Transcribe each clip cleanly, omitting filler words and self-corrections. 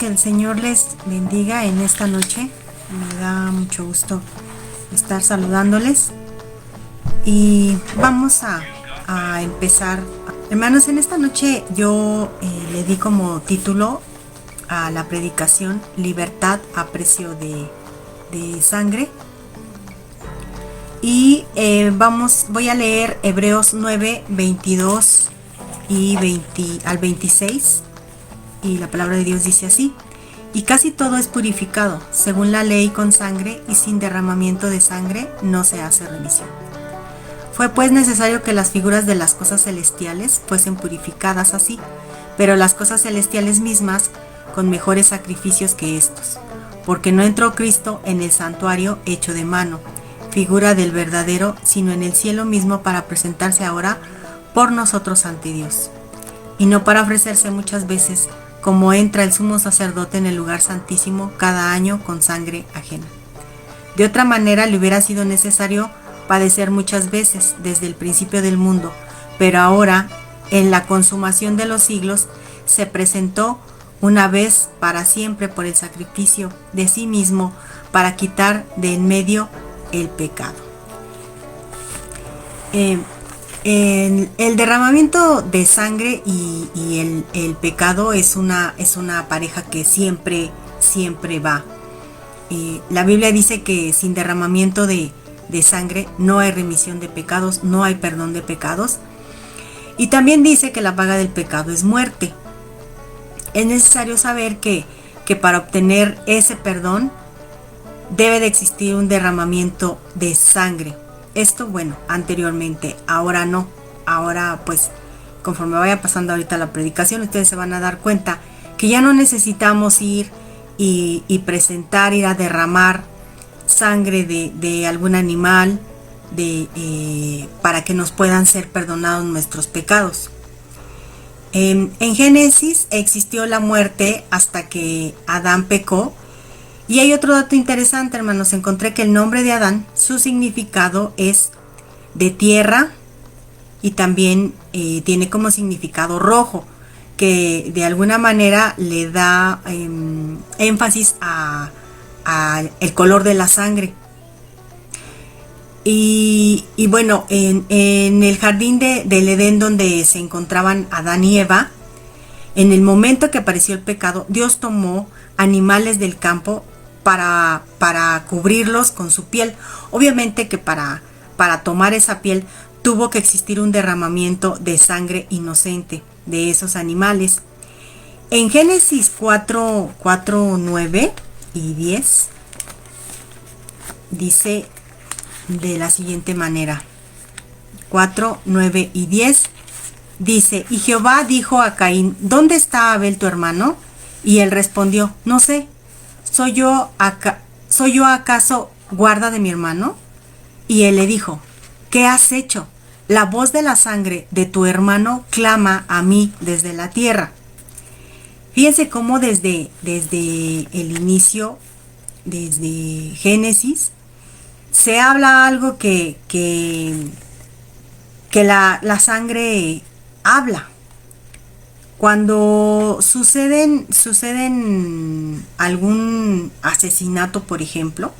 que el Señor les bendiga en esta noche. Me da mucho gusto estar saludándoles. Y vamos a empezar. Hermanos, en esta noche yo le di como título a la predicación Libertad a precio de sangre. Y voy a leer Hebreos 9, 22 y 20 al 26. Y la palabra de Dios dice así: y casi todo es purificado, según la ley, con sangre, y sin derramamiento de sangre no se hace remisión. Fue pues necesario que las figuras de las cosas celestiales fuesen purificadas así, pero las cosas celestiales mismas con mejores sacrificios que estos, porque no entró Cristo en el santuario hecho de mano, figura del verdadero, sino en el cielo mismo, para presentarse ahora por nosotros ante Dios, y no para ofrecerse muchas veces, como entra el sumo sacerdote en el lugar santísimo cada año con sangre ajena. De otra manera le hubiera sido necesario padecer muchas veces desde el principio del mundo, pero ahora, en la consumación de los siglos, se presentó una vez para siempre por el sacrificio de sí mismo para quitar de en medio el pecado. El derramamiento de sangre y el pecado es una pareja que siempre va. La Biblia dice que sin derramamiento de sangre no hay remisión de pecados, no hay perdón de pecados. Y también dice que la paga del pecado es muerte. Es necesario saber que para obtener ese perdón debe de existir un derramamiento de sangre. Esto, bueno, anteriormente, ahora no. Ahora, pues, conforme vaya pasando ahorita la predicación, ustedes se van a dar cuenta que ya no necesitamos ir ir a derramar sangre de algún animal para que nos puedan ser perdonados nuestros pecados. En Génesis existió la muerte hasta que Adán pecó. Y hay otro dato interesante, hermanos. Encontré que el nombre de Adán, su significado es de tierra, y también tiene como significado rojo, que de alguna manera le da énfasis a el color de la sangre. Y bueno, en el jardín del Edén, donde se encontraban Adán y Eva, en el momento que apareció el pecado, Dios tomó animales del campo para cubrirlos con su piel. Obviamente que para tomar esa piel tuvo que existir un derramamiento de sangre inocente de esos animales. En Génesis 4, 9 y 10 dice de la siguiente manera: 4, 9 y 10 dice: y Jehová dijo a Caín, ¿dónde está Abel tu hermano? Y él respondió, no sé. ¿Soy yo acaso guarda de mi hermano? Y él le dijo, ¿qué has hecho? La voz de la sangre de tu hermano clama a mí desde la tierra. Fíjense cómo desde el inicio, desde Génesis, se habla algo que la sangre habla. Cuando suceden algún asesinato, por ejemplo,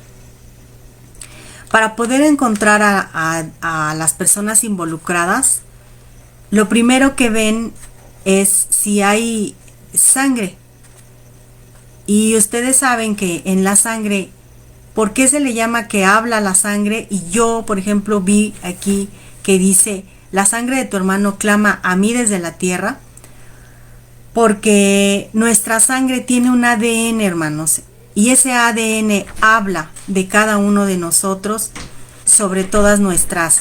para poder encontrar a las personas involucradas, lo primero que ven es si hay sangre. Y ustedes saben que en la sangre, ¿por qué se le llama que habla la sangre? Y yo, por ejemplo, vi aquí que dice, la sangre de tu hermano clama a mí desde la tierra. Porque nuestra sangre tiene un ADN, hermanos, y ese ADN habla de cada uno de nosotros, sobre todas nuestra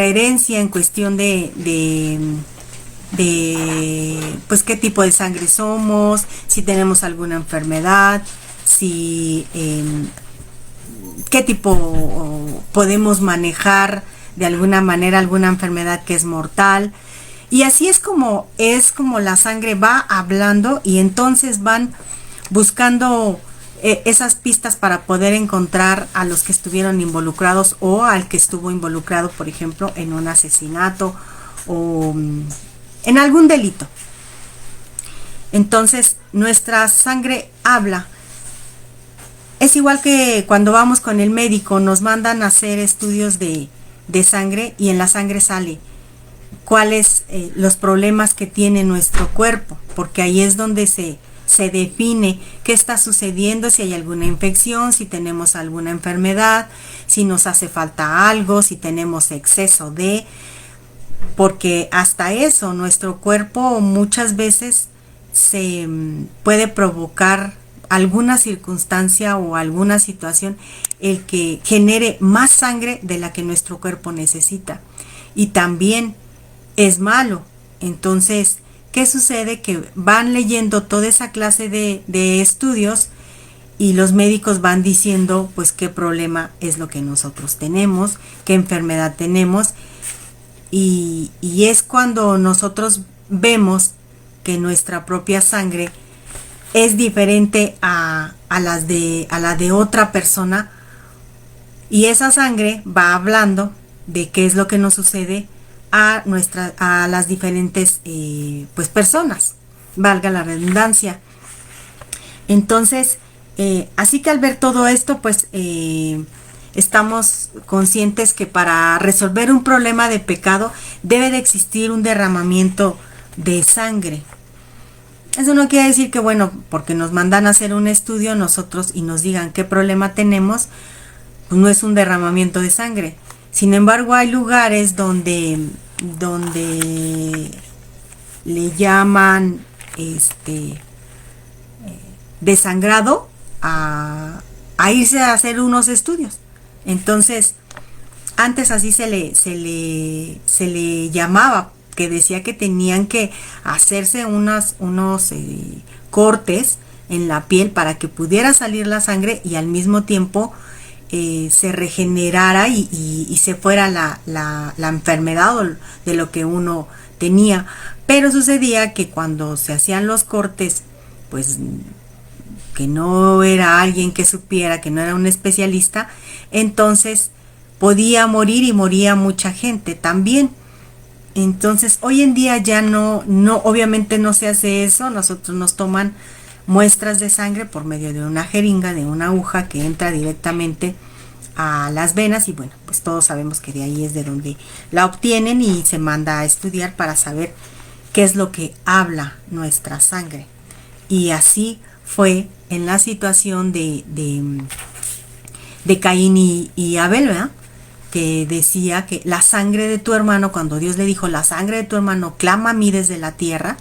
herencia en cuestión de pues qué tipo de sangre somos, si tenemos alguna enfermedad, si qué tipo podemos manejar de alguna manera alguna enfermedad que es mortal. Y así es como la sangre va hablando, y entonces van buscando esas pistas para poder encontrar a los que estuvieron involucrados o al que estuvo involucrado, por ejemplo, en un asesinato o en algún delito. Entonces, nuestra sangre habla. Es igual que cuando vamos con el médico, nos mandan a hacer estudios de sangre y en la sangre sale cuáles los problemas que tiene nuestro cuerpo, porque ahí es donde se define qué está sucediendo, si hay alguna infección, si tenemos alguna enfermedad, si nos hace falta algo, si tenemos exceso de, porque hasta eso nuestro cuerpo muchas veces se puede provocar alguna circunstancia o alguna situación el que genere más sangre de la que nuestro cuerpo necesita, y también es malo. Entonces, ¿qué sucede? Que van leyendo toda esa clase de estudios y los médicos van diciendo pues qué problema es lo que nosotros tenemos, qué enfermedad tenemos, y es cuando nosotros vemos que nuestra propia sangre es diferente a la de otra persona, y esa sangre va hablando de qué es lo que nos sucede a las diferentes pues personas, valga la redundancia. Entonces, así que al ver todo esto, pues estamos conscientes que para resolver un problema de pecado debe de existir un derramamiento de sangre. Eso no quiere decir que, bueno, porque nos mandan a hacer un estudio nosotros y nos digan qué problema tenemos, pues no es un derramamiento de sangre. Sin embargo, hay lugares donde le llaman desangrado a irse a hacer unos estudios. Entonces, antes así se le llamaba, que decía que tenían que hacerse unos cortes en la piel para que pudiera salir la sangre y al mismo tiempo se regenerara y se fuera la enfermedad de lo que uno tenía. Pero sucedía que cuando se hacían los cortes, pues que no era alguien que supiera, que no era un especialista, entonces podía morir y moría mucha gente también. Entonces hoy en día ya no, obviamente no se hace eso. Nosotros nos toman muestras de sangre por medio de una jeringa, de una aguja que entra directamente a las venas, y bueno, pues todos sabemos que de ahí es de donde la obtienen y se manda a estudiar para saber qué es lo que habla nuestra sangre. Y así fue en la situación de Caín y Abel, ¿verdad? Que decía que la sangre de tu hermano, cuando Dios le dijo la sangre de tu hermano clama a mí desde la tierra,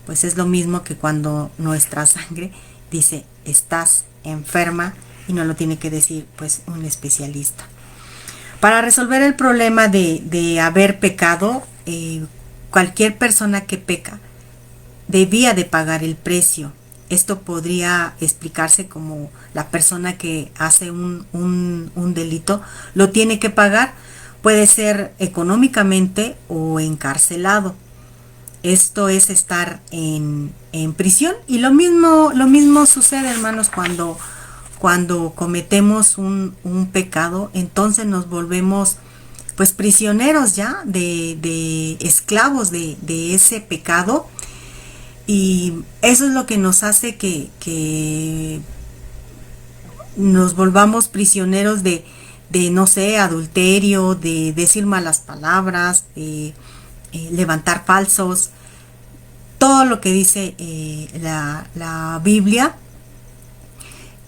pues es lo mismo que cuando nuestra sangre dice estás enferma, y no lo tiene que decir pues un especialista. Para resolver el problema de haber pecado, cualquier persona que peca debía de pagar el precio. Esto podría explicarse como la persona que hace un delito lo tiene que pagar, puede ser económicamente o encarcelado. Esto es estar en prisión, y lo mismo sucede, hermanos, cuando cometemos un pecado. Entonces nos volvemos pues prisioneros ya, de esclavos de ese pecado. Y eso es lo que nos hace que nos volvamos prisioneros de no sé, adulterio, de decir malas palabras, de levantar falsos, todo lo que dice la Biblia.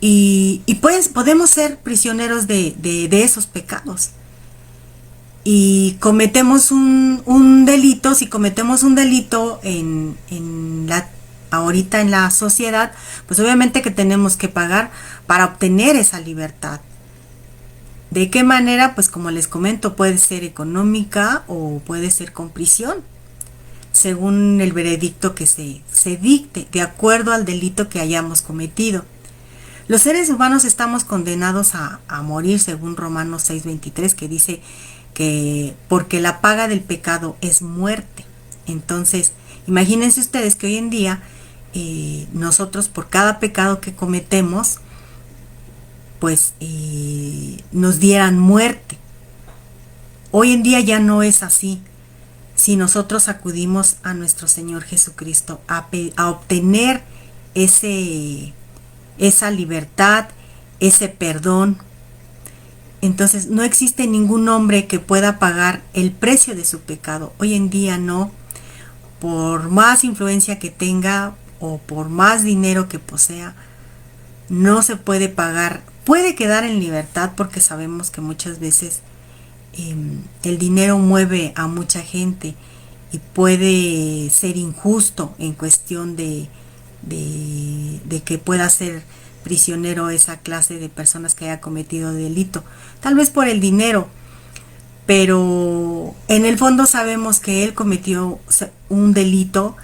Y pues podemos ser prisioneros de esos pecados. Y cometemos un delito. Si cometemos un delito ahorita en la sociedad, pues obviamente que tenemos que pagar para obtener esa libertad. ¿De qué manera? Pues como les comento, puede ser económica o puede ser con prisión, según el veredicto que se dicte, de acuerdo al delito que hayamos cometido. Los seres humanos estamos condenados a morir, según Romanos 6:23, que dice que porque la paga del pecado es muerte. Entonces, imagínense ustedes que hoy en día nosotros, por cada pecado que cometemos, pues nos dieran muerte. Hoy en día ya no es así. si nosotros acudimos a nuestro Señor Jesucristo a obtener esa libertad, ese perdón. Entonces no existe ningún hombre que pueda pagar el precio de su pecado. Hoy en día no, por más influencia que tenga o por más dinero que posea, no se puede pagar. Puede quedar en libertad porque sabemos que muchas veces el dinero mueve a mucha gente y puede ser injusto en cuestión de que pueda ser prisionero esa clase de personas que haya cometido delito, tal vez por el dinero, pero en el fondo sabemos que él cometió un delito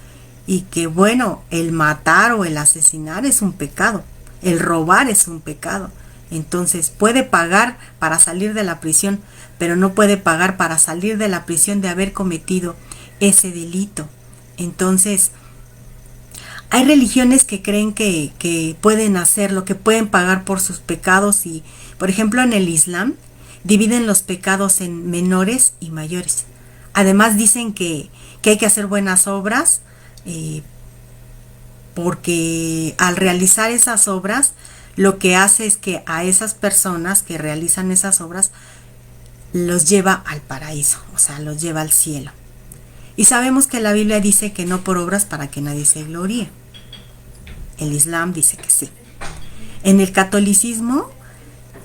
y que bueno, el matar o el asesinar es un pecado, el robar es un pecado. Entonces puede pagar para salir de la prisión, pero no puede pagar para salir de la prisión de haber cometido ese delito. Entonces, hay religiones que creen que pueden hacerlo, que pueden pagar por sus pecados y, por ejemplo, en el Islam dividen los pecados en menores y mayores. Además dicen que hay que hacer buenas obras porque al realizar esas obras lo que hace es que a esas personas que realizan esas obras los lleva al paraíso, o sea, los lleva al cielo. Y sabemos que la Biblia dice que no por obras para que nadie se gloríe. El Islam dice que sí. En el catolicismo,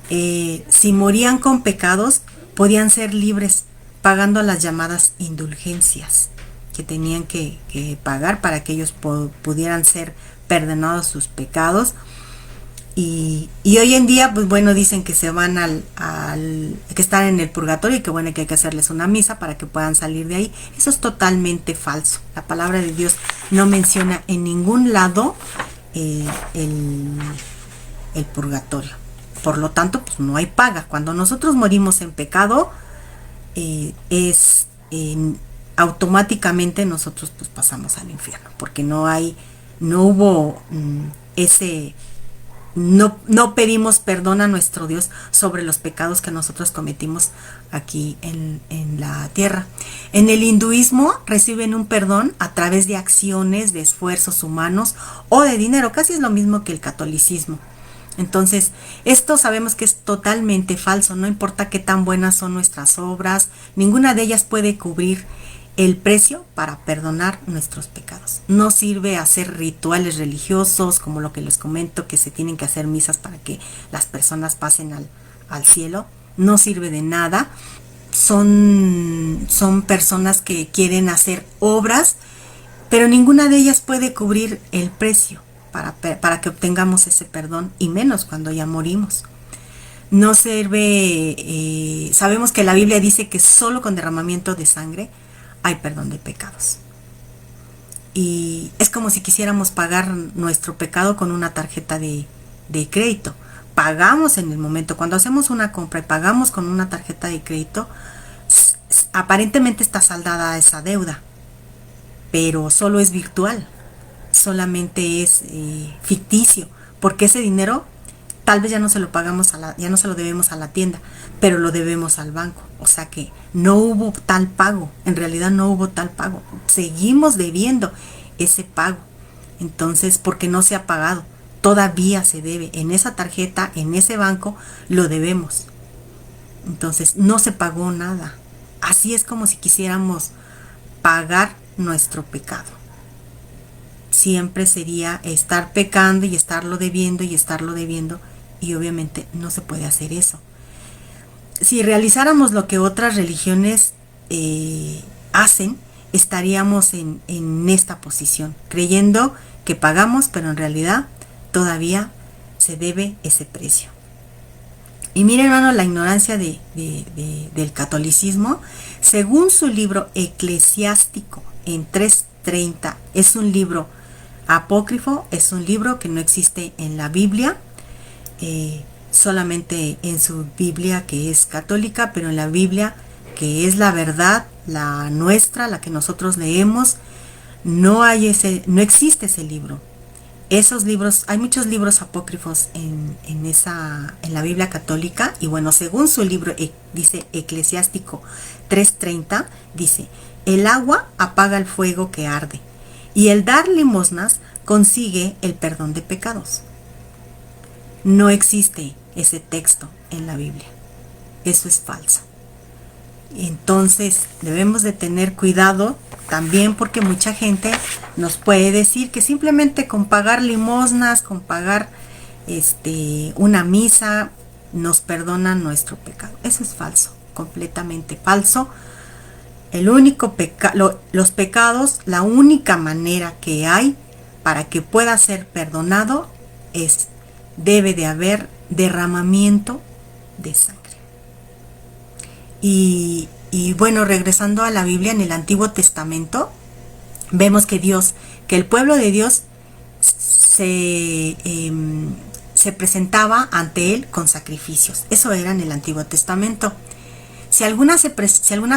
si morían con pecados, podían ser libres pagando las llamadas indulgencias que tenían que pagar para que ellos pudieran ser perdonados sus pecados. Y hoy en día, pues bueno, dicen que se van que están en el purgatorio y que bueno, que hay que hacerles una misa para que puedan salir de ahí. Eso es totalmente falso. La palabra de Dios no menciona en ningún lado el purgatorio. Por lo tanto, pues no hay paga. Cuando nosotros morimos en pecado, automáticamente nosotros pues pasamos al infierno, porque no hubo no pedimos perdón a nuestro Dios sobre los pecados que nosotros cometimos aquí en la tierra. En el hinduismo reciben un perdón a través de acciones, de esfuerzos humanos o de dinero, casi es lo mismo que el catolicismo. Entonces, esto sabemos que es totalmente falso, no importa qué tan buenas son nuestras obras, ninguna de ellas puede cubrir el precio para perdonar nuestros pecados. No sirve hacer rituales religiosos, como lo que les comento, que se tienen que hacer misas para que las personas pasen al cielo. No sirve de nada. Son personas que quieren hacer obras, pero ninguna de ellas puede cubrir el precio para que obtengamos ese perdón, y menos cuando ya morimos. No sirve, sabemos que la Biblia dice que solo con derramamiento de sangre hay perdón de pecados. Y es como si quisiéramos pagar nuestro pecado con una tarjeta de crédito. Pagamos en el momento, cuando hacemos una compra y pagamos con una tarjeta de crédito, aparentemente está saldada esa deuda, pero solo es virtual, solamente es ficticio, porque ese dinero tal vez ya no se lo pagamos ya no se lo debemos a la tienda, pero lo debemos al banco. O sea que no hubo tal pago, en realidad no hubo tal pago. Seguimos debiendo ese pago. Entonces, porque no se ha pagado, todavía se debe. En esa tarjeta, en ese banco, lo debemos. Entonces, no se pagó nada. Así es como si quisiéramos pagar nuestro pecado. Siempre sería estar pecando y estarlo debiendo y estarlo debiendo. Y obviamente no se puede hacer eso. Si realizáramos lo que otras religiones hacen, estaríamos en esta posición, creyendo que pagamos, pero en realidad todavía se debe ese precio. Y miren, hermano, la ignorancia del catolicismo. Según su libro Eclesiástico en 3:30, es un libro apócrifo, es un libro que no existe en la Biblia, solamente en su Biblia, que es católica, pero en la Biblia, que es la verdad, la nuestra, la que nosotros leemos, no existe ese libro. Esos libros, hay muchos libros apócrifos en la Biblia católica, y bueno, según su libro dice Eclesiástico 3:30, dice: El agua apaga el fuego que arde, y el dar limosnas consigue el perdón de pecados. No existe ese texto en la Biblia. Eso es falso. Entonces debemos de tener cuidado también, porque mucha gente nos puede decir que simplemente con pagar limosnas, con pagar una misa, nos perdonan nuestro pecado. Eso es falso, completamente falso. Los pecados, la única manera que hay para que pueda ser perdonado debe de haber derramamiento de sangre. Y bueno, regresando a la Biblia, en el Antiguo Testamento, vemos que el pueblo de Dios se presentaba ante él con sacrificios. Eso era en el Antiguo Testamento. Si alguna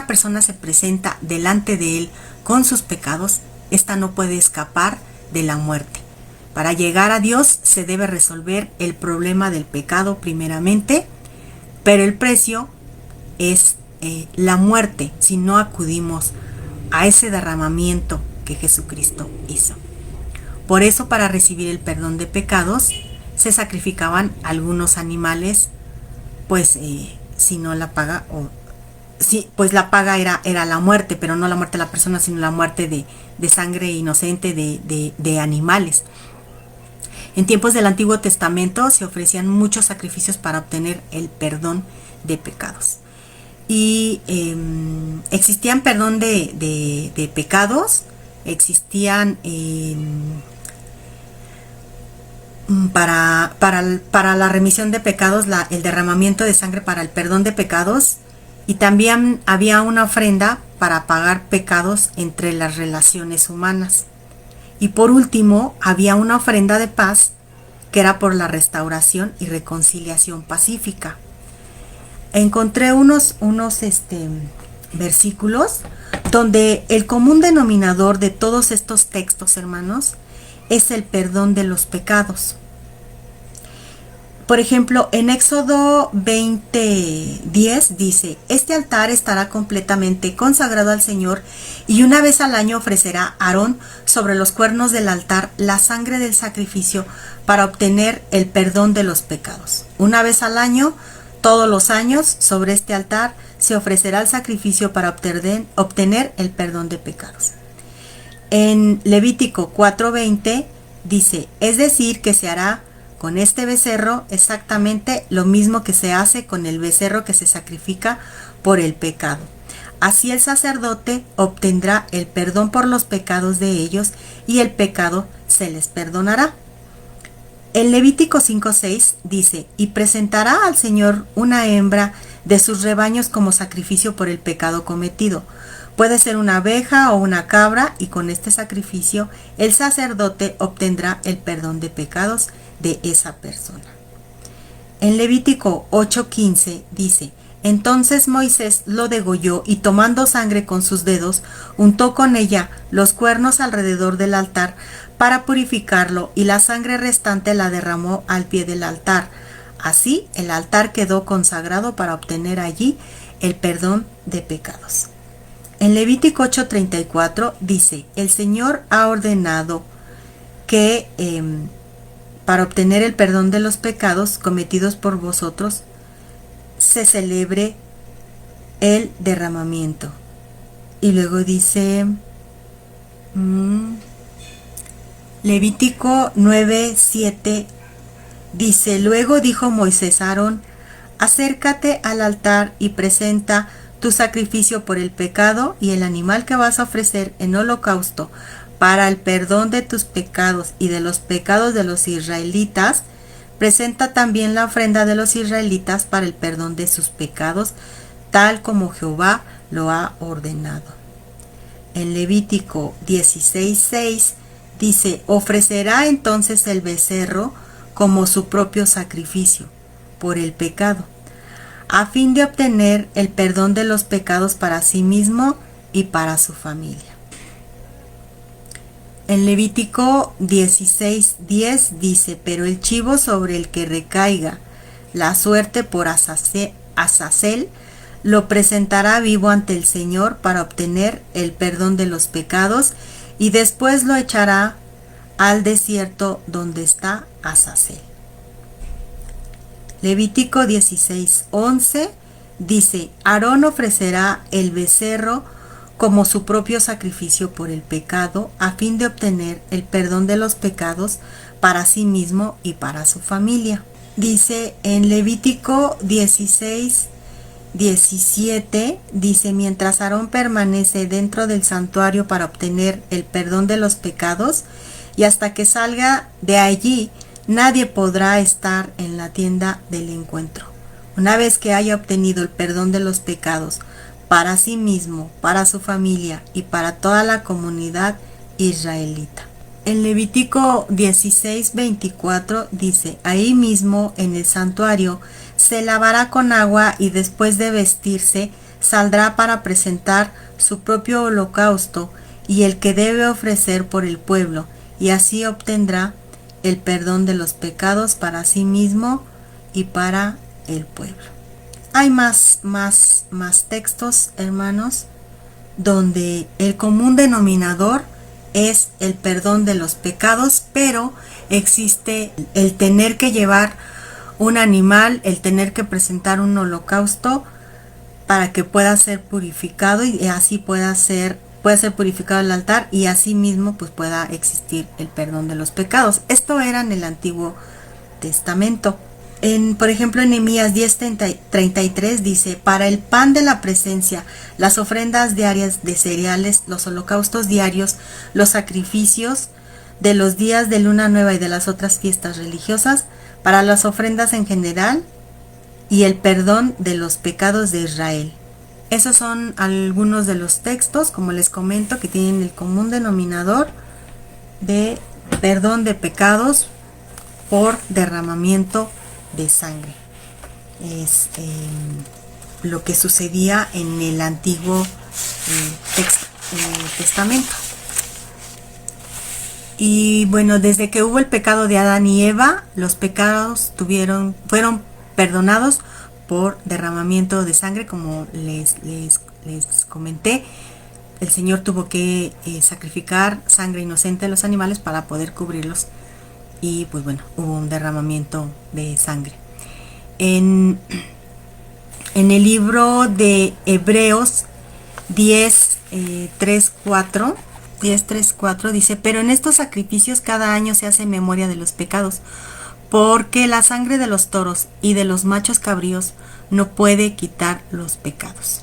persona se presenta delante de él con sus pecados, ésta no puede escapar de la muerte. Para llegar a Dios se debe resolver el problema del pecado primeramente, pero el precio es la muerte si no acudimos a ese derramamiento que Jesucristo hizo. Por eso, para recibir el perdón de pecados, se sacrificaban algunos animales, pues si no la paga, pues la paga era la muerte, pero no la muerte de la persona, sino la muerte de sangre inocente de animales. En tiempos del Antiguo Testamento se ofrecían muchos sacrificios para obtener el perdón de pecados. Y existían perdón de pecados, existían para la remisión de pecados, el derramamiento de sangre para el perdón de pecados, y también había una ofrenda para pagar pecados entre las relaciones humanas. Y por último, había una ofrenda de paz que era por la restauración y reconciliación pacífica. Encontré unos versículos donde el común denominador de todos estos textos, hermanos, es el perdón de los pecados. Por ejemplo, en Éxodo 20:10 dice: este altar estará completamente consagrado al Señor, y una vez al año ofrecerá Aarón sobre los cuernos del altar la sangre del sacrificio para obtener el perdón de los pecados. Una vez al año, todos los años, sobre este altar se ofrecerá el sacrificio para obtener el perdón de pecados. En Levítico 4:20 dice: es decir, que se hará con este becerro exactamente lo mismo que se hace con el becerro que se sacrifica por el pecado. Así el sacerdote obtendrá el perdón por los pecados de ellos, y el pecado se les perdonará. En Levítico 5:6 dice: y presentará al Señor una hembra de sus rebaños como sacrificio por el pecado cometido. Puede ser una abeja o una cabra, y con este sacrificio el sacerdote obtendrá el perdón de pecados de esa persona. En Levítico 8:15 dice: entonces Moisés lo degolló, y tomando sangre con sus dedos, untó con ella los cuernos alrededor del altar para purificarlo, y la sangre restante la derramó al pie del altar. Así el altar quedó consagrado para obtener allí el perdón de pecados. En Levítico 8:34 dice: el Señor ha ordenado que para obtener el perdón de los pecados cometidos por vosotros se celebre el derramamiento. Y luego dice Levítico 9:7 dice: luego dijo Moisés a Aarón: acércate al altar y presenta tu sacrificio por el pecado, y el animal que vas a ofrecer en holocausto para el perdón de tus pecados y de los pecados de los israelitas. Presenta también la ofrenda de los israelitas para el perdón de sus pecados, tal como Jehová lo ha ordenado. En Levítico 16:6 dice: ofrecerá entonces el becerro como su propio sacrificio por el pecado, a fin de obtener el perdón de los pecados para sí mismo y para su familia. En Levítico 16:10 dice: pero el chivo sobre el que recaiga la suerte por Azazel lo presentará vivo ante el Señor para obtener el perdón de los pecados y después lo echará al desierto donde está Azazel. Levítico 16:11 dice: Aarón ofrecerá el becerro como su propio sacrificio por el pecado a fin de obtener el perdón de los pecados para sí mismo y para su familia. Dice en Levítico 16:17, dice: mientras Aarón permanece dentro del santuario para obtener el perdón de los pecados y hasta que salga de allí, nadie podrá estar en la tienda del encuentro. Una vez que haya obtenido el perdón de los pecados para sí mismo, para su familia y para toda la comunidad israelita. En Levítico 16:24 dice: ahí mismo en el santuario se lavará con agua y después de vestirse saldrá para presentar su propio holocausto y el que debe ofrecer por el pueblo, y así obtendrá el perdón de los pecados para sí mismo y para el pueblo. Hay más textos, hermanos, donde el común denominador es el perdón de los pecados, pero existe el tener que llevar un animal, el tener que presentar un holocausto para que pueda ser purificado y así pueda ser purificado el altar y así mismo pues pueda existir el perdón de los pecados. Esto era en el Antiguo Testamento. Por ejemplo, en Nehemías 10:33 dice: para el pan de la presencia, las ofrendas diarias de cereales, los holocaustos diarios, los sacrificios de los días de luna nueva y de las otras fiestas religiosas, para las ofrendas en general y el perdón de los pecados de Israel. Esos son algunos de los textos, como les comento, que tienen el común denominador de perdón de pecados por derramamiento de sangre. Es lo que sucedía en el Antiguo Testamento. Y bueno, desde que hubo el pecado de Adán y Eva, los pecados fueron perdonados por derramamiento de sangre, como les comenté. El Señor tuvo que sacrificar sangre inocente de los animales para poder cubrirlos, y pues bueno, hubo un derramamiento de sangre. En el libro de Hebreos 10:3-4 dice: pero en estos sacrificios cada año se hace memoria de los pecados, porque la sangre de los toros y de los machos cabríos no puede quitar los pecados.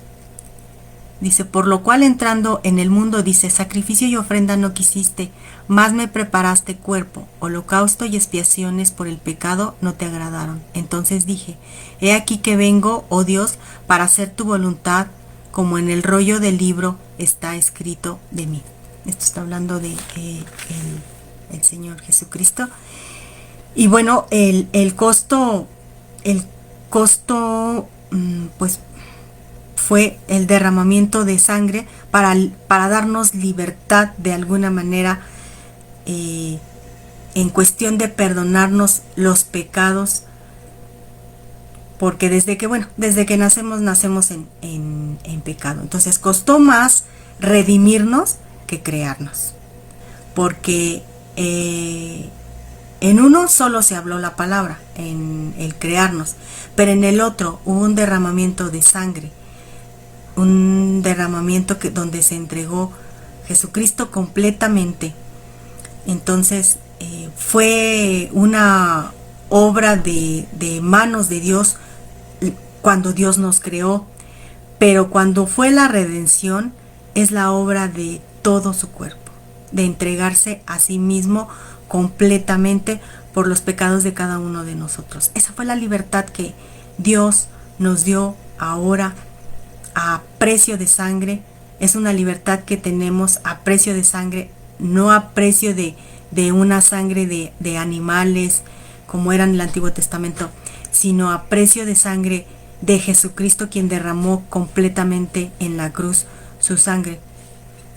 Dice: por lo cual entrando en el mundo, dice, sacrificio y ofrenda no quisiste, mas me preparaste cuerpo, holocausto y expiaciones por el pecado no te agradaron. Entonces dije: he aquí que vengo, oh Dios, para hacer tu voluntad, como en el rollo del libro está escrito de mí. Esto está hablando de el Señor Jesucristo. Y bueno, el costo pues fue el derramamiento de sangre para darnos libertad de alguna manera, en cuestión de perdonarnos los pecados, porque desde que nacemos en pecado. Entonces costó más redimirnos que crearnos, porque en uno solo se habló la palabra, en el crearnos, pero en el otro hubo un derramamiento de sangre, un derramamiento donde se entregó Jesucristo completamente. Entonces fue una obra de manos de Dios cuando Dios nos creó, pero cuando fue la redención es la obra de todo su cuerpo, de entregarse a sí mismo completamente por los pecados de cada uno de nosotros. Esa fue la libertad que Dios nos dio ahora a precio de sangre. Es una libertad que tenemos a precio de sangre, no a precio de una sangre de animales como era en el Antiguo Testamento, sino a precio de sangre de Jesucristo, quien derramó completamente en la cruz su sangre.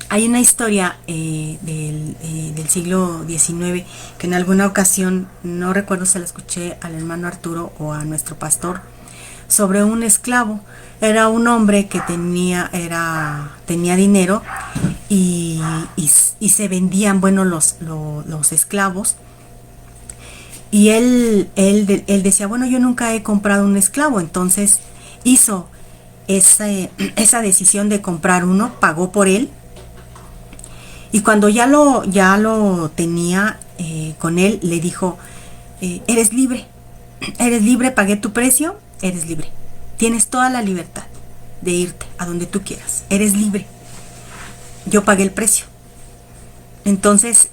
Hay una historia del siglo XIX que en alguna ocasión, no recuerdo si la escuché al hermano Arturo o a nuestro pastor, sobre un esclavo. Era un hombre que tenía dinero y se vendían, bueno, los esclavos. Y él decía, bueno, yo nunca he comprado un esclavo. Entonces hizo esa decisión de comprar uno, pagó por él. Y cuando ya lo tenía con él, le dijo, eres libre, pagué tu precio, eres libre. Tienes toda la libertad de irte a donde tú quieras, eres libre. Yo pagué el precio. Entonces,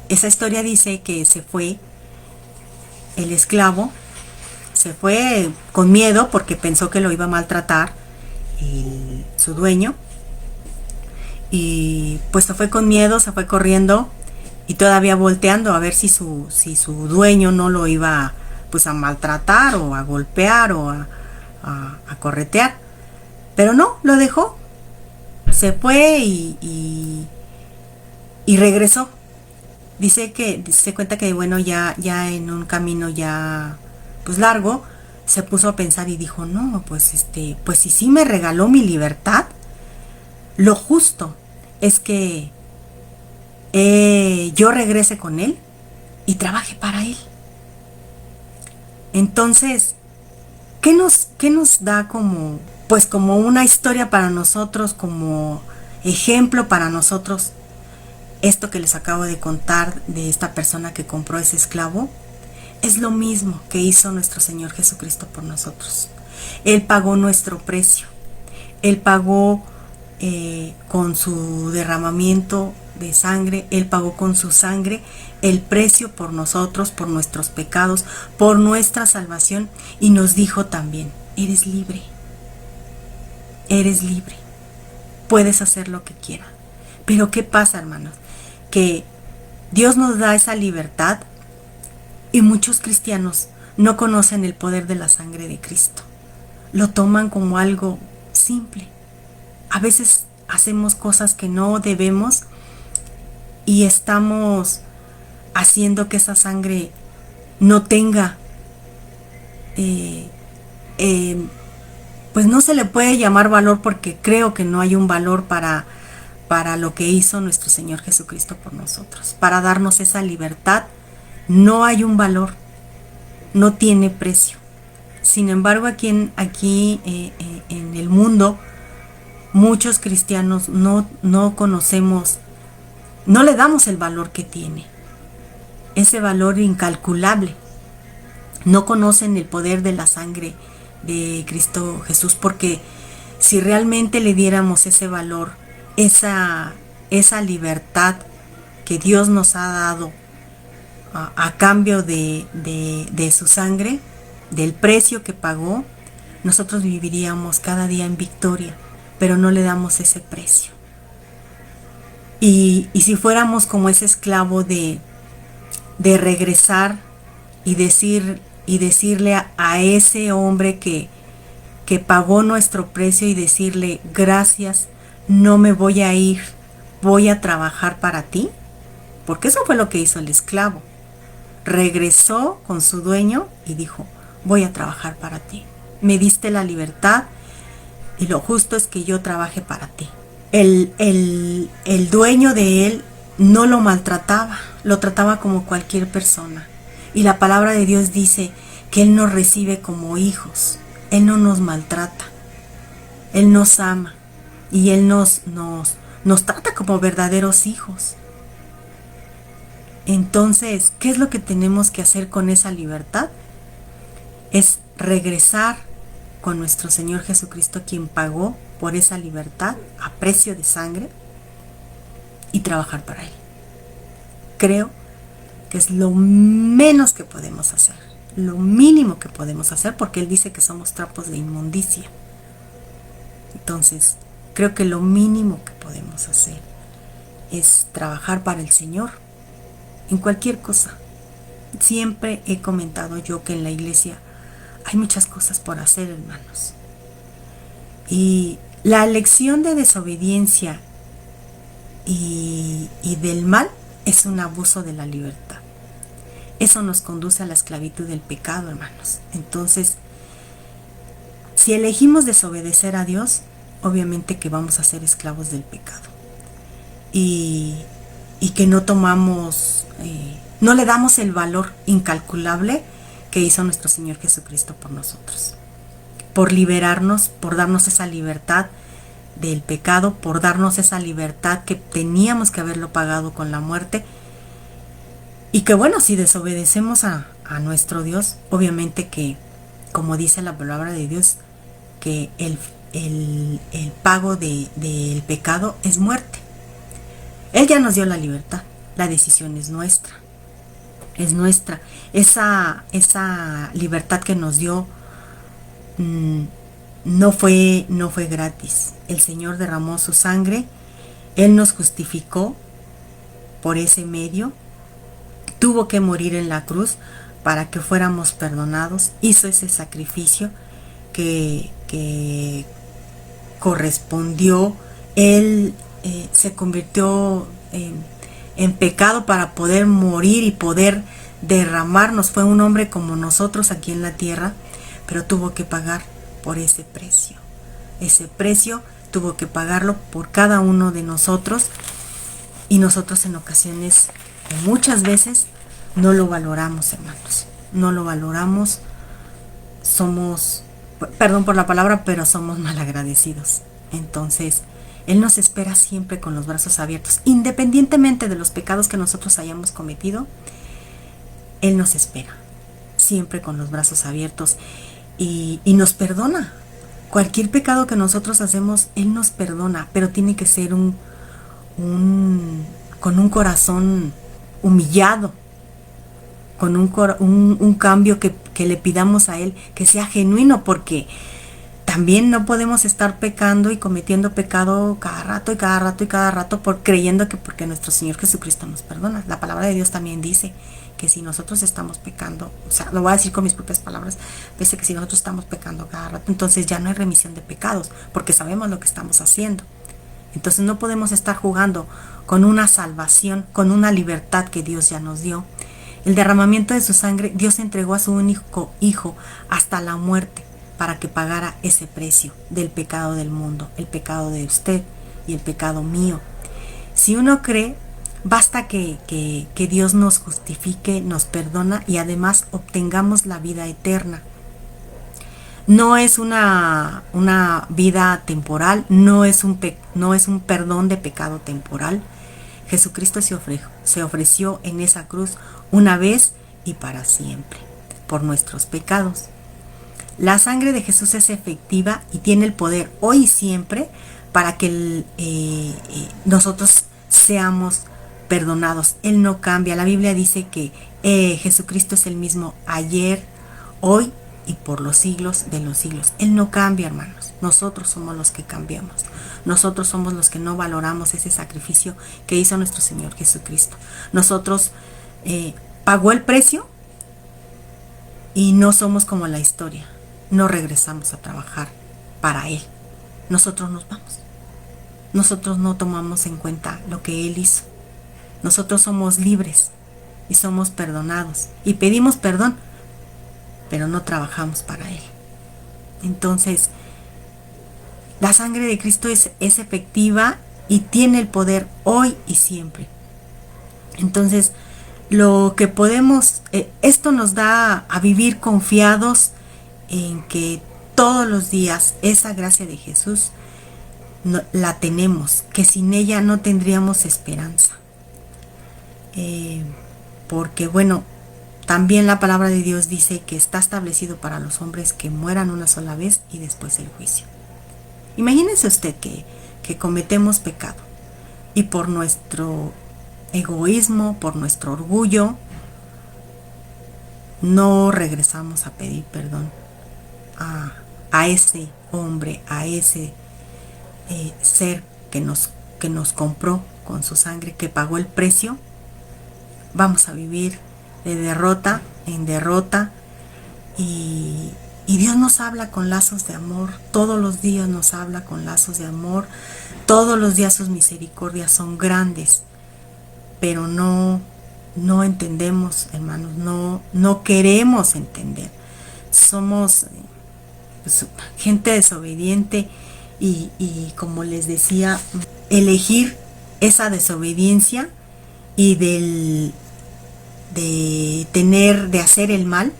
esa historia dice que se fue el esclavo, se fue con miedo porque pensó que lo iba a maltratar su dueño. Y pues se fue con miedo, se fue corriendo y todavía volteando a ver si su dueño no lo iba pues a maltratar o a golpear o a corretear. Pero no, lo dejó. Se fue y regresó. Dice que se cuenta que bueno, ya en un camino ya pues largo, se puso a pensar y dijo, no, pues pues si sí me regaló mi libertad, lo justo es que yo regrese con él y trabaje para él. Entonces, ¿qué nos da como, pues como una historia para nosotros, como ejemplo para nosotros? Esto que les acabo de contar de esta persona que compró ese esclavo, es lo mismo que hizo nuestro Señor Jesucristo por nosotros. Él pagó nuestro precio. Él pagó con su derramamiento de sangre, Él pagó con su sangre el precio por nosotros, por nuestros pecados, por nuestra salvación, y nos dijo también, eres libre, puedes hacer lo que quieras. Pero ¿qué pasa, hermanos? Que Dios nos da esa libertad y muchos cristianos no conocen el poder de la sangre de Cristo. Lo toman como algo simple. A veces hacemos cosas que no debemos y estamos haciendo que esa sangre no tenga, pues no se le puede llamar valor, porque creo que no hay un valor para lo que hizo nuestro Señor Jesucristo por nosotros, para darnos esa libertad. No hay un valor, no tiene precio. Sin embargo, aquí en el mundo, muchos cristianos no conocemos, no le damos el valor que tiene, ese valor incalculable. No conocen el poder de la sangre de Cristo Jesús, porque si realmente le diéramos ese valor, esa libertad que Dios nos ha dado a cambio de su sangre, del precio que pagó, nosotros viviríamos cada día en victoria, pero no le damos ese precio. Y si fuéramos como ese esclavo de regresar y decirle a ese hombre que pagó nuestro precio, y decirle, gracias, no me voy a ir, voy a trabajar para ti, porque eso fue lo que hizo el esclavo. Regresó con su dueño y dijo, voy a trabajar para ti, me diste la libertad y lo justo es que yo trabaje para ti. El dueño de él no lo maltrataba, lo trataba como cualquier persona. Y la palabra de Dios dice que Él nos recibe como hijos, Él no nos maltrata, Él nos ama y Él nos trata como verdaderos hijos. Entonces, ¿qué es lo que tenemos que hacer con esa libertad? Es regresar con nuestro Señor Jesucristo, quien pagó por esa libertad a precio de sangre, y trabajar para Él. Creo que es lo menos que podemos hacer, lo mínimo que podemos hacer, porque Él dice que somos trapos de inmundicia. Entonces, creo que lo mínimo que podemos hacer es trabajar para el Señor en cualquier cosa. Siempre he comentado yo que en la iglesia hay muchas cosas por hacer, hermanos. Y la elección de desobediencia y del mal es un abuso de la libertad. Eso nos conduce a la esclavitud del pecado, hermanos. Entonces, si elegimos desobedecer a Dios, obviamente que vamos a ser esclavos del pecado. Y, y que no tomamos, no le damos el valor incalculable que hizo nuestro Señor Jesucristo por nosotros. Por liberarnos, por darnos esa libertad del pecado, por darnos esa libertad que teníamos que haberlo pagado con la muerte. Y que bueno, si desobedecemos a nuestro Dios, obviamente que, como dice la palabra de Dios, que el pago del pecado es muerte. Él ya nos dio la libertad, la decisión es nuestra. Es nuestra. Esa libertad que nos dio no fue gratis. El Señor derramó su sangre, Él nos justificó por ese medio, tuvo que morir en la cruz para que fuéramos perdonados, hizo ese sacrificio que correspondió. Él se convirtió en pecado para poder morir y poder derramarnos. Fue un hombre como nosotros aquí en la tierra, pero tuvo que pagar por ese precio. Ese precio tuvo que pagarlo por cada uno de nosotros, y nosotros en ocasiones, muchas veces, no lo valoramos, hermanos. No lo valoramos. Somos, perdón por la palabra, pero somos malagradecidos. Entonces, Él nos espera siempre con los brazos abiertos. Independientemente de los pecados que nosotros hayamos cometido, Él nos espera siempre con los brazos abiertos y nos perdona. Cualquier pecado que nosotros hacemos, Él nos perdona, pero tiene que ser con un corazón humillado, con un cambio que le pidamos a Él, que sea genuino, porque también no podemos estar pecando y cometiendo pecado cada rato y cada rato y cada rato, creyendo que porque nuestro Señor Jesucristo nos perdona. La palabra de Dios también dice que si nosotros estamos pecando, o sea, lo voy a decir con mis propias palabras, dice que si nosotros estamos pecando cada rato, entonces ya no hay remisión de pecados, porque sabemos lo que estamos haciendo. Entonces no podemos estar jugando con una salvación, con una libertad que Dios ya nos dio. El derramamiento de su sangre, Dios entregó a su único Hijo hasta la muerte para que pagara ese precio del pecado del mundo, el pecado de usted y el pecado mío. Si uno cree, basta que Dios nos justifique, nos perdona y además obtengamos la vida eterna. No es una vida temporal, no es un perdón de pecado temporal. Jesucristo se ofreció en esa cruz una vez y para siempre por nuestros pecados. La sangre de Jesús es efectiva y tiene el poder hoy y siempre para que nosotros seamos perdonados. Él no cambia. La Biblia dice que Jesucristo es el mismo ayer, hoy y por los siglos de los siglos. Él no cambia, hermanos. Nosotros somos los que cambiamos. Nosotros somos los que no valoramos ese sacrificio que hizo nuestro Señor Jesucristo. Nosotros pagó el precio y no somos como la historia. No regresamos a trabajar para Él. Nosotros nos vamos. Nosotros no tomamos en cuenta lo que Él hizo. Nosotros somos libres y somos perdonados y pedimos perdón, pero no trabajamos para Él. Entonces, la sangre de Cristo es efectiva y tiene el poder hoy y siempre. Entonces, lo que podemos, esto nos da a vivir confiados en que todos los días esa gracia de Jesús la tenemos, que sin ella no tendríamos esperanza. Porque bueno, también la palabra de Dios dice que está establecido para los hombres que mueran una sola vez y después el juicio. Imagínense usted que cometemos pecado y por nuestro egoísmo, por nuestro orgullo, no regresamos a pedir perdón a ese hombre, a ese ser que nos compró con su sangre, que pagó el precio. Vamos a vivir de derrota en derrota y Dios nos habla con lazos de amor. Todos los días nos habla con lazos de amor. Todos los días sus misericordias son grandes, pero no entendemos, hermanos, no queremos entender. Somos pues, gente desobediente y como les decía, elegir esa desobediencia y de hacer el mal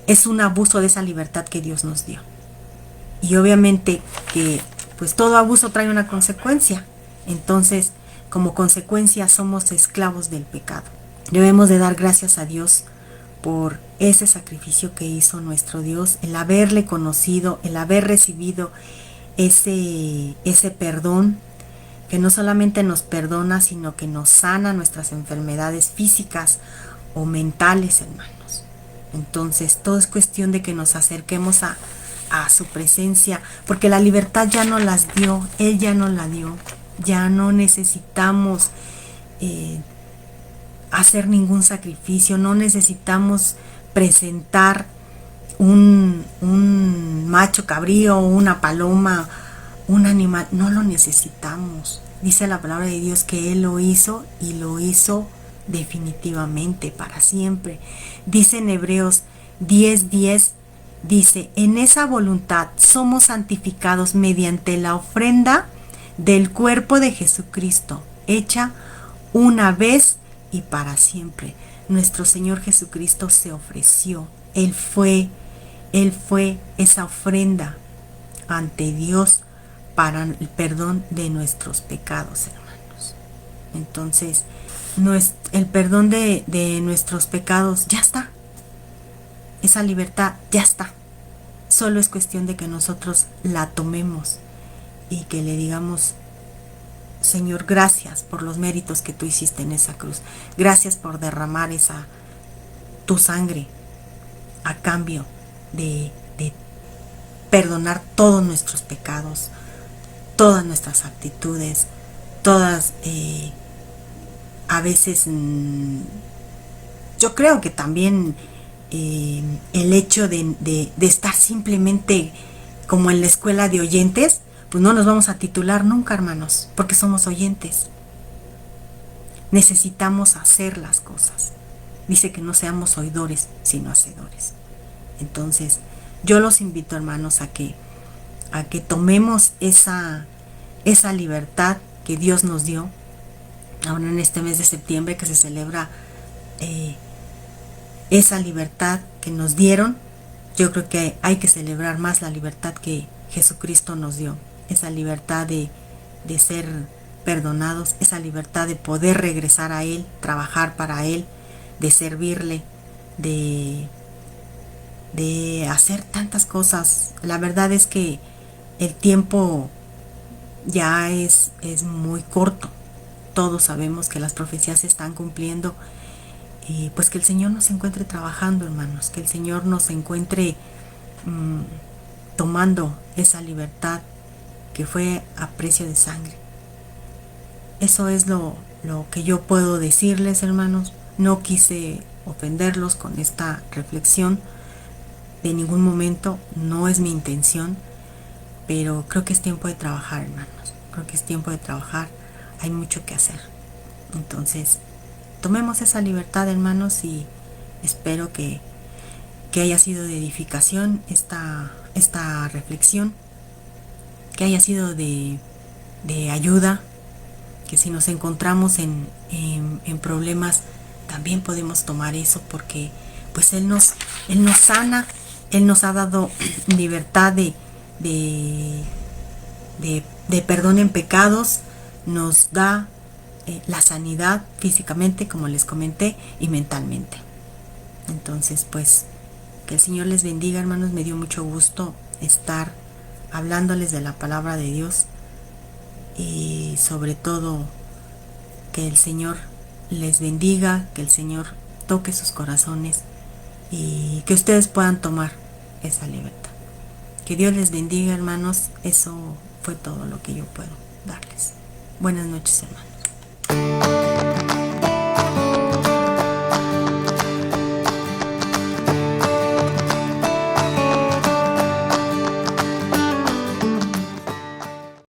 es un abuso de esa libertad que Dios nos dio. Y obviamente que pues todo abuso trae una consecuencia. Entonces, como consecuencia somos esclavos del pecado. Debemos de dar gracias a Dios por ese sacrificio que hizo nuestro Dios, el haberle conocido, el haber recibido ese perdón, que no solamente nos perdona, sino que nos sana nuestras enfermedades físicas o mentales, hermanos. Entonces, todo es cuestión de que nos acerquemos a su presencia, porque la libertad ya nos las dio, Él ya nos la dio, ya no necesitamos hacer ningún sacrificio, no necesitamos presentar un macho cabrío, una paloma, un animal, no lo necesitamos. Dice la palabra de Dios que Él lo hizo y lo hizo definitivamente, para siempre. Dice en Hebreos 10:10, dice, en esa voluntad somos santificados mediante la ofrenda del cuerpo de Jesucristo, hecha una vez y para siempre. Nuestro Señor Jesucristo se ofreció, Él fue esa ofrenda ante Dios para el perdón de nuestros pecados, hermanos. Entonces, el perdón de nuestros pecados ya está. Esa libertad ya está. Solo es cuestión de que nosotros la tomemos y que le digamos, Señor, gracias por los méritos que tú hiciste en esa cruz. Gracias por derramar tu sangre a cambio de perdonar todos nuestros pecados, todas nuestras actitudes, todas, a veces, yo creo que también el hecho de estar simplemente como en la escuela de oyentes, pues no nos vamos a titular nunca, hermanos, porque somos oyentes. Necesitamos hacer las cosas. Dice que no seamos oidores, sino hacedores. Entonces, yo los invito, hermanos, a que tomemos esa libertad que Dios nos dio, ahora en este mes de septiembre que se celebra esa libertad que nos dieron. Yo creo que hay que celebrar más la libertad que Jesucristo nos dio, esa libertad de ser perdonados, esa libertad de poder regresar a Él, trabajar para Él, de servirle, de hacer tantas cosas. La verdad es que el tiempo ya es muy corto. Todos sabemos que las profecías se están cumpliendo y pues que el Señor nos encuentre trabajando, hermanos, que el Señor nos encuentre tomando esa libertad que fue a precio de sangre. Eso es lo que yo puedo decirles, hermanos. No quise ofenderlos con esta reflexión, de ningún momento, no es mi intención, pero creo que es tiempo de trabajar, hermanos. Creo que es tiempo de trabajar, hay mucho que hacer. Entonces, tomemos esa libertad, hermanos, y espero que haya sido de edificación esta reflexión, que haya sido de ayuda, que si nos encontramos en problemas, también podemos tomar eso, porque pues Él nos sana, Él nos ha dado libertad de perdón en pecados, nos da la sanidad físicamente, como les comenté, y mentalmente. Entonces, pues, que el Señor les bendiga, hermanos. Me dio mucho gusto estar hablándoles de la palabra de Dios, y sobre todo que el Señor les bendiga, que el Señor toque sus corazones y que ustedes puedan tomar esa libertad. Que Dios les bendiga, hermanos. Eso fue todo lo que yo puedo darles. Buenas noches, hermanos.